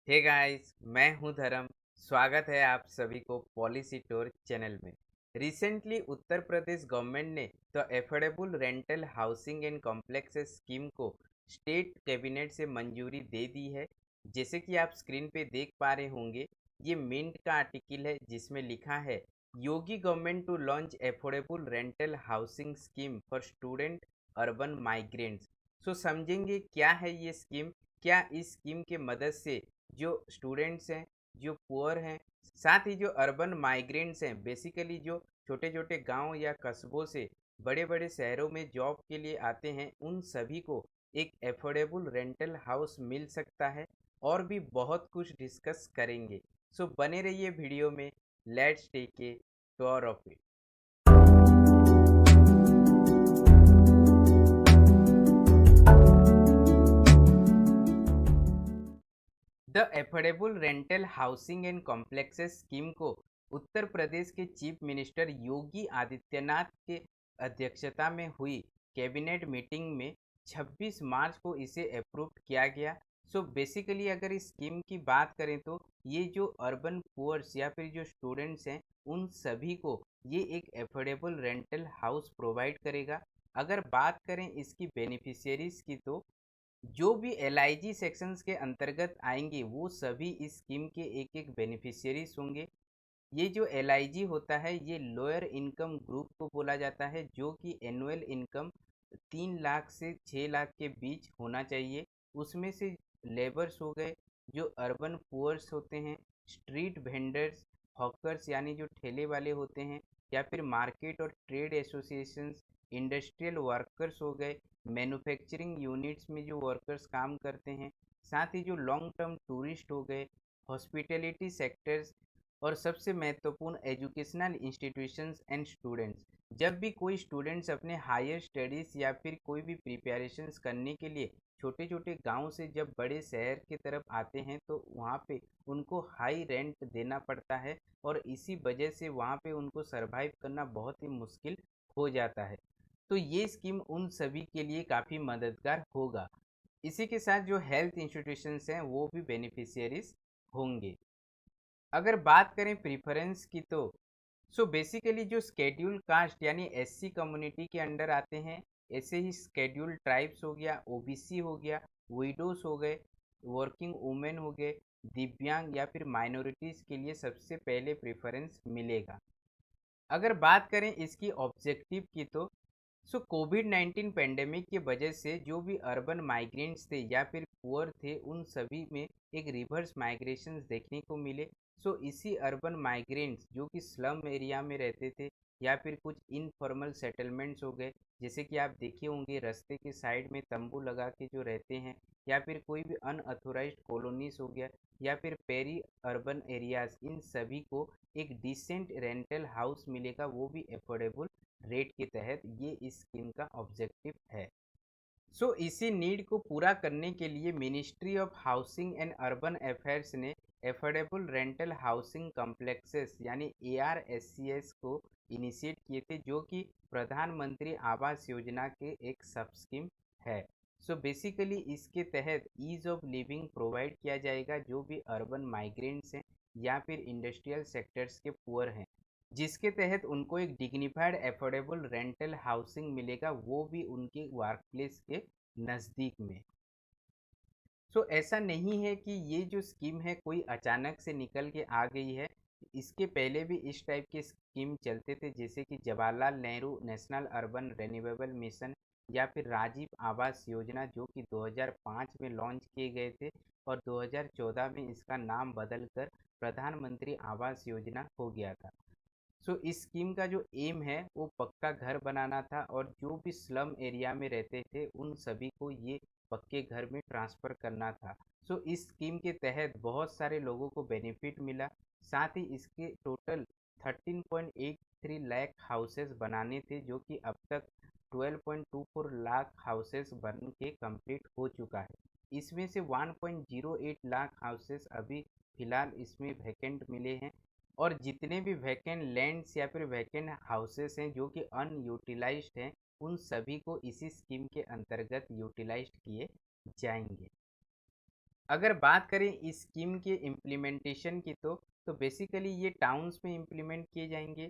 Hey guys, मैं हूं धर्म। स्वागत है आप सभी को पॉलिसी टूर चैनल में। रिसेंटली उत्तर प्रदेश गवर्नमेंट ने the affordable rental housing and complexes scheme को स्टेट कैबिनेट से मंजूरी दे दी है। जैसे कि आप स्क्रीन पे देख पा रहे होंगे, ये मिंट का आर्टिकल है जिसमें लिखा है Yogi government to launch affordable rental housing scheme for student urban migrants. So समझेंगे क्या है ये स्कीम। क्या इस स्कीम के मदद से जो स्टूडेंट्स हैं, जो पुअर हैं, साथ ही जो अर्बन माइग्रेंट्स हैं, बेसिकली जो छोटे छोटे गांव या कस्बों से बड़े बड़े शहरों में जॉब के लिए आते हैं, उन सभी को एक एफोर्डेबल रेंटल हाउस मिल सकता है। और भी बहुत कुछ डिस्कस करेंगे। सो बने रहिए वीडियो में। Let's take a tour of it. The affordable rental housing and complexes scheme को उत्तर प्रदेश के चीफ मिनिस्टर योगी आदित्यनाथ के अध्यक्षता में हुई कैबिनेट मीटिंग में 26 मार्च को इसे अप्रूव किया गया। सो बेसिकली अगर इस स्कीम की बात करें तो ये जो अर्बन पुअर्स या फिर जो स्टूडेंट्स हैं, उन सभी को ये एक एफोर्डेबल रेंटल हाउस प्रोवाइड करेगा। अगर बात करें इसकी बेनिफिशियरीज की तो जो भी एलआईजी सेक्शंस के अंतर्गत आएंगे वो सभी इस स्कीम के एक एक बेनिफिशियरीज होंगे। ये जो एलआईजी होता है ये लोअर इनकम ग्रुप को बोला जाता है, जो कि एनुअल इनकम 3 लाख से 6 लाख के बीच होना चाहिए। उसमें से लेबर्स हो गए, जो अर्बन पुअर्स होते हैं, स्ट्रीट वेंडर्स, हॉकर्स यानी जो ठेले वाले होते हैं, या फिर मार्केट और ट्रेड एसोसिएशंस, इंडस्ट्रियल वर्कर्स हो गए, मैन्युफैक्चरिंग यूनिट्स में जो वर्कर्स काम करते हैं, साथ ही जो लॉन्ग टर्म टूरिस्ट हो गए, हॉस्पिटैलिटी सेक्टर्स, और सबसे महत्वपूर्ण एजुकेशनल इंस्टीट्यूशंस एंड स्टूडेंट्स। जब भी कोई स्टूडेंट्स अपने हायर स्टडीज़ या फिर कोई भी प्रिपरेशंस करने के लिए छोटे छोटे गांव से जब बड़े शहर की तरफ आते हैं तो वहाँ पे उनको हाई रेंट देना पड़ता है, और इसी वजह से वहाँ पे उनको सरवाइव करना बहुत ही मुश्किल हो जाता है। तो ये स्कीम उन सभी के लिए काफ़ी मददगार होगा। इसी के साथ जो हेल्थ इंस्टीट्यूशंस हैं वो भी बेनिफिशियरीज होंगे। अगर बात करें प्रिफरेंस की तो सो बेसिकली जो स्केड्यूल कास्ट यानी एससी कम्युनिटी के अंडर आते हैं, ऐसे ही स्केड्यूल ट्राइब्स हो गया, ओबीसी हो गया, विडोज हो गए, वर्किंग वुमेन हो गए, दिव्यांग या फिर माइनॉरिटीज़ के लिए सबसे पहले प्रेफरेंस मिलेगा। अगर बात करें इसकी ऑब्जेक्टिव की तो सो कोविड 19 पेंडेमिक की वजह से जो भी अर्बन माइग्रेंट्स थे या फिर पुअर थे, उन सभी में एक रिवर्स माइग्रेशन देखने को मिले। सो इसी अर्बन माइग्रेंट्स जो कि स्लम एरिया में रहते थे या फिर कुछ इनफॉर्मल सेटलमेंट्स हो गए, जैसे कि आप देखे होंगे रास्ते के साइड में तंबू लगा के जो रहते हैं, या फिर कोई भी अनअथोराइज्ड कॉलोनीज हो गया, या फिर पेरी अर्बन एरियाज, इन सभी को एक डिसेंट रेंटल हाउस मिलेगा, वो भी अफोर्डेबल रेट के तहत। ये इस स्कीम का ऑब्जेक्टिव है। सो इसी नीड को पूरा करने के लिए ministry of housing and urban affairs ने एफोर्डेबल रेंटल हाउसिंग कॉम्प्लेक्सेस यानी ARSCS को इनिशिएट किए थे, जो कि प्रधानमंत्री आवास योजना के एक सब स्कीम है। सो बेसिकली इसके तहत ईज ऑफ लिविंग प्रोवाइड किया जाएगा जो भी अर्बन माइग्रेंट्स हैं या फिर इंडस्ट्रियल सेक्टर्स के पुअर हैं, जिसके तहत उनको एक डिग्निफाइड अफोर्डेबल रेंटल हाउसिंग मिलेगा, वो भी उनके वर्क प्लेस के नज़दीक में। सो ऐसा नहीं है कि ये जो स्कीम है कोई अचानक से निकल के आ गई है। इसके पहले भी इस टाइप के स्कीम चलते थे, जैसे कि Jawaharlal Nehru national urban renewable mission या फिर राजीव आवास योजना, जो कि 2005 में लॉन्च किए गए थे, और 2014 में इसका नाम बदलकर प्रधानमंत्री आवास योजना हो गया था। सो इस स्कीम का जो एम है वो पक्का घर बनाना था, और जो भी स्लम एरिया में रहते थे उन सभी को ये पक्के घर में ट्रांसफ़र करना था। सो इस स्कीम के तहत बहुत सारे लोगों को बेनिफिट मिला। साथ ही इसके टोटल 13.83 लाख हाउसेस बनाने थे, जो कि अब तक 12.24 लाख हाउसेस बन के कंप्लीट हो चुका है। इसमें से 1.08 लाख हाउसेस अभी फ़िलहाल इसमें वैकेंट मिले हैं, और जितने भी वैकेंट लैंड्स या फिर वैकेंट हाउसेस हैं जो कि अनयूटिलाइज्ड हैं, उन सभी को इसी स्कीम के अंतर्गत यूटिलाइज्ड किए जाएंगे। अगर बात करें इस स्कीम के इम्प्लीमेंटेशन की तो बेसिकली ये टाउन्स में इम्प्लीमेंट किए जाएंगे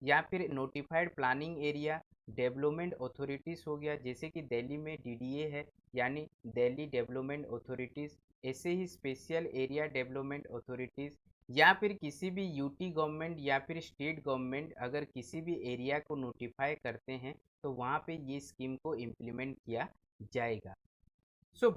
या फिर notified planning area development authorities हो गया, जैसे कि दिल्ली में डीडीए है यानी दिल्ली डेवलपमेंट अथॉरिटीज़, ऐसे ही स्पेशल एरिया डेवलपमेंट अथॉरिटीज़, या फिर किसी भी यूटी गवर्नमेंट या फिर स्टेट गवर्नमेंट अगर किसी भी एरिया को नोटिफाई करते हैं तो वहाँ पे ये स्कीम को इम्प्लीमेंट किया जाएगा।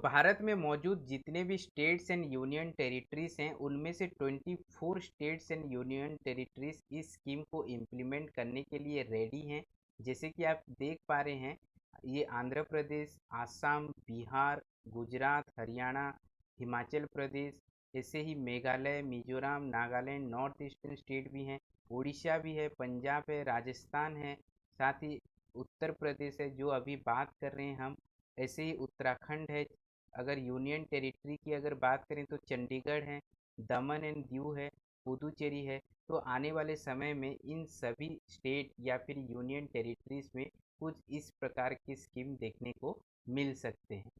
भारत में मौजूद जितने भी स्टेट्स एंड यूनियन टेरिटरीज हैं उनमें से 24 स्टेट्स एंड यूनियन टेरिटरीज इस स्कीम को इम्प्लीमेंट करने के लिए रेडी हैं। जैसे कि आप देख पा रहे हैं, ये आंध्र प्रदेश, आसाम, बिहार, गुजरात, हरियाणा, हिमाचल प्रदेश, ऐसे ही Meghalaya, Mizoram, Nagaland, north eastern state भी हैं, उड़ीसा भी है, पंजाब है, राजस्थान है, साथ ही उत्तर प्रदेश है जो अभी बात कर रहे हैं हम, ऐसे ही उत्तराखंड है। अगर यूनियन टेरिटरी की अगर बात करें तो चंडीगढ़ है, दमन एंड दीव है, पुदुचेरी है। तो आने वाले समय में इन सभी स्टेट या फिर यूनियन टेरिटरीज में कुछ इस प्रकार की स्कीम देखने को मिल सकते हैं।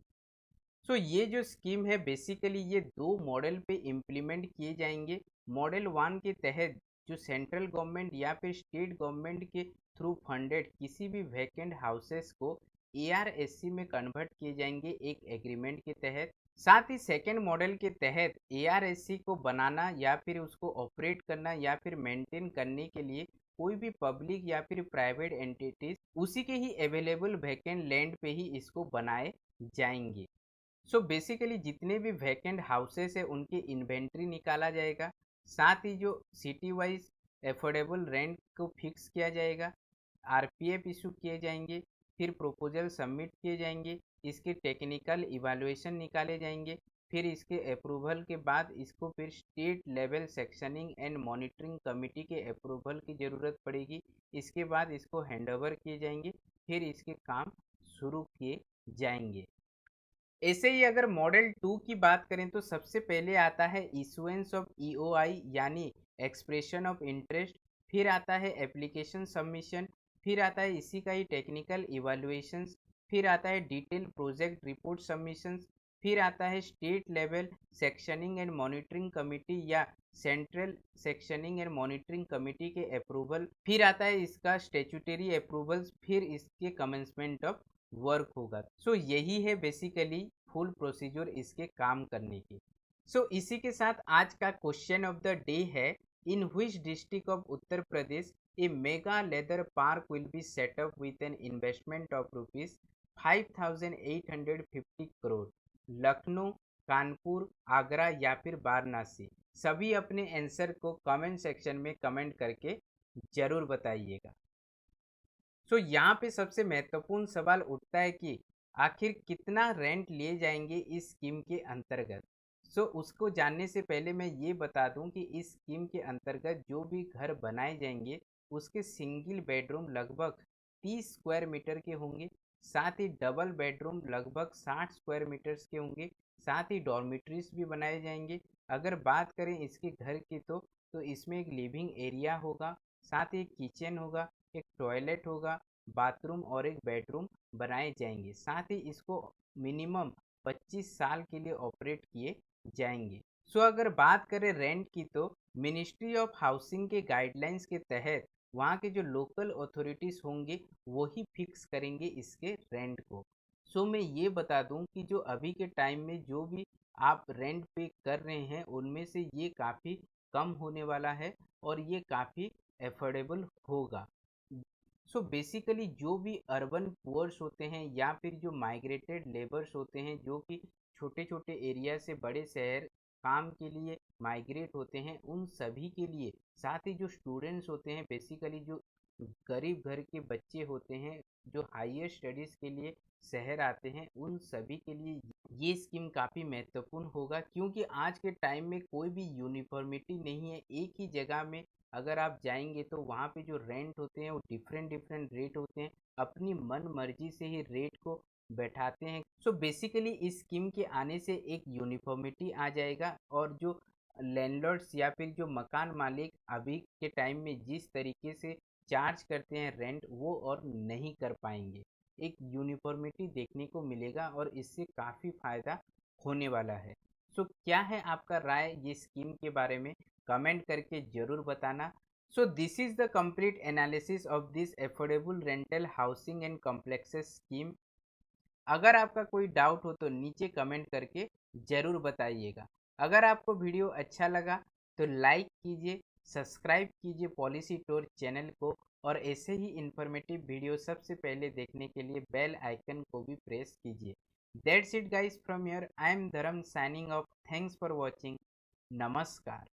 ये जो स्कीम है बेसिकली ये दो मॉडल पे इम्प्लीमेंट किए जाएंगे। मॉडल वन के तहत जो सेंट्रल गवर्नमेंट या फिर स्टेट गवर्नमेंट के थ्रू फंडेड किसी भी वैकेंट हाउसेस को एआरएससी में कन्वर्ट किए जाएंगे एक एग्रीमेंट के तहत। साथ ही सेकेंड मॉडल के तहत एआरएससी को बनाना या फिर उसको ऑपरेट करना या फिर मेंटेन करने के लिए कोई भी पब्लिक या फिर प्राइवेट एंटिटीज उसी के ही अवेलेबल वैकेंट लैंड पे ही इसको बनाए जाएंगे। बेसिकली जितने भी वैकेंट हाउसेस है उनकी इन्वेंट्री निकाला जाएगा। साथ ही जो सिटी वाइज एफोर्डेबल रेंट को फिक्स किया जाएगा, आरपीएफ इशू किए जाएंगे, फिर प्रपोजल सबमिट किए जाएंगे, इसके टेक्निकल इवैल्यूएशन निकाले जाएंगे, फिर इसके अप्रूवल के बाद इसको फिर state level sanctioning and monitoring committee के अप्रूवल की ज़रूरत पड़ेगी। इसके बाद इसको हैंडओवर किए जाएंगे, फिर इसके काम शुरू किए जाएंगे। ऐसे ही अगर मॉडल 2 की बात करें तो सबसे पहले आता है इशुएंस ऑफ ईओआई यानी एक्सप्रेशन ऑफ इंटरेस्ट, फिर आता है एप्लीकेशन सबमिशन, फिर आता है इसी का ही टेक्निकल इवैल्यूएशंस, फिर आता है डिटेल प्रोजेक्ट रिपोर्ट सबमिशंस, फिर आता है state level sanctioning and monitoring committee या central sanctioning and monitoring committee के अप्रूवल, फिर आता है इसका स्टेचुटरी अप्रूवल्स, फिर इसके कमेंसमेंट ऑफ वर्क होगा। यही है बेसिकली फुल प्रोसीजर इसके काम करने की। इसी के साथ आज का क्वेश्चन ऑफ द डे है, in which district of Uttar Pradesh a mega leather park will be set up with an investment of rupees 5850 crore? Lucknow, Kanpur, Agra या फिर वाराणसी? सभी अपने आंसर को कमेंट सेक्शन में कमेंट करके जरूर बताइएगा। यहाँ पे सबसे महत्वपूर्ण सवाल उठता है कि आखिर कितना रेंट लिए जाएंगे इस स्कीम के अंतर्गत। उसको जानने से पहले मैं ये बता दूं कि इस स्कीम के अंतर्गत जो भी घर बनाए जाएंगे उसके सिंगल बेडरूम लगभग 30 स्क्वायर मीटर के होंगे, साथ ही डबल बेडरूम लगभग 60 स्क्वायर मीटर्स के होंगे, साथ ही डॉर्मेट्रीज भी बनाए जाएंगे। अगर बात करें इसके घर की तो इसमें एक लिविंग एरिया होगा, साथ ही एक किचन होगा, एक टॉयलेट होगा, बाथरूम और एक बेडरूम बनाए जाएंगे। साथ ही इसको मिनिमम 25 साल के लिए ऑपरेट किए जाएंगे। अगर बात करें रेंट की तो मिनिस्ट्री ऑफ हाउसिंग के गाइडलाइंस के तहत वहाँ के जो लोकल अथॉरिटीज़ होंगे वही फिक्स करेंगे इसके रेंट को। मैं ये बता दूं कि जो अभी के टाइम में जो भी आप रेंट पे कर रहे हैं उनमें से ये काफ़ी कम होने वाला है और ये काफ़ी एफोर्डेबल होगा। बेसिकली जो भी अर्बन पुअर्स होते हैं या फिर जो माइग्रेटेड लेबर्स होते हैं जो कि छोटे छोटे एरिया से बड़े शहर काम के लिए माइग्रेट होते हैं उन सभी के लिए, साथ ही जो स्टूडेंट्स होते हैं बेसिकली जो गरीब घर के बच्चे होते हैं जो हायर स्टडीज़ के लिए शहर आते हैं उन सभी के लिए ये स्कीम काफ़ी महत्वपूर्ण होगा, क्योंकि आज के टाइम में कोई भी यूनिफॉर्मिटी नहीं है। एक ही जगह में अगर आप जाएंगे तो वहाँ पे जो रेंट होते हैं वो डिफरेंट डिफरेंट रेट होते हैं, अपनी मन मर्जी से ही रेट को बैठाते हैं। बेसिकली इस स्कीम के आने से एक यूनिफॉर्मिटी आ जाएगा और जो लैंडलॉर्ड्स या फिर जो मकान मालिक अभी के टाइम में जिस तरीके से चार्ज करते हैं रेंट वो और नहीं कर पाएंगे। एक यूनिफॉर्मिटी देखने को मिलेगा और इससे काफ़ी फायदा होने वाला है। सो क्या है आपका राय ये स्कीम के बारे में, कमेंट करके जरूर बताना। So this is the complete analysis of this affordable rental housing and complexes scheme. अगर आपका कोई डाउट हो तो नीचे कमेंट करके ज़रूर बताइएगा। अगर आपको वीडियो अच्छा लगा तो लाइक कीजिए, सब्सक्राइब कीजिए पॉलिसी टूर चैनल को, और ऐसे ही इन्फॉर्मेटिव वीडियो सबसे पहले देखने के लिए बेल आइकन को भी प्रेस कीजिए। That's it guys from here, I am Dharm signing off. Thanks for watching. नमस्कार।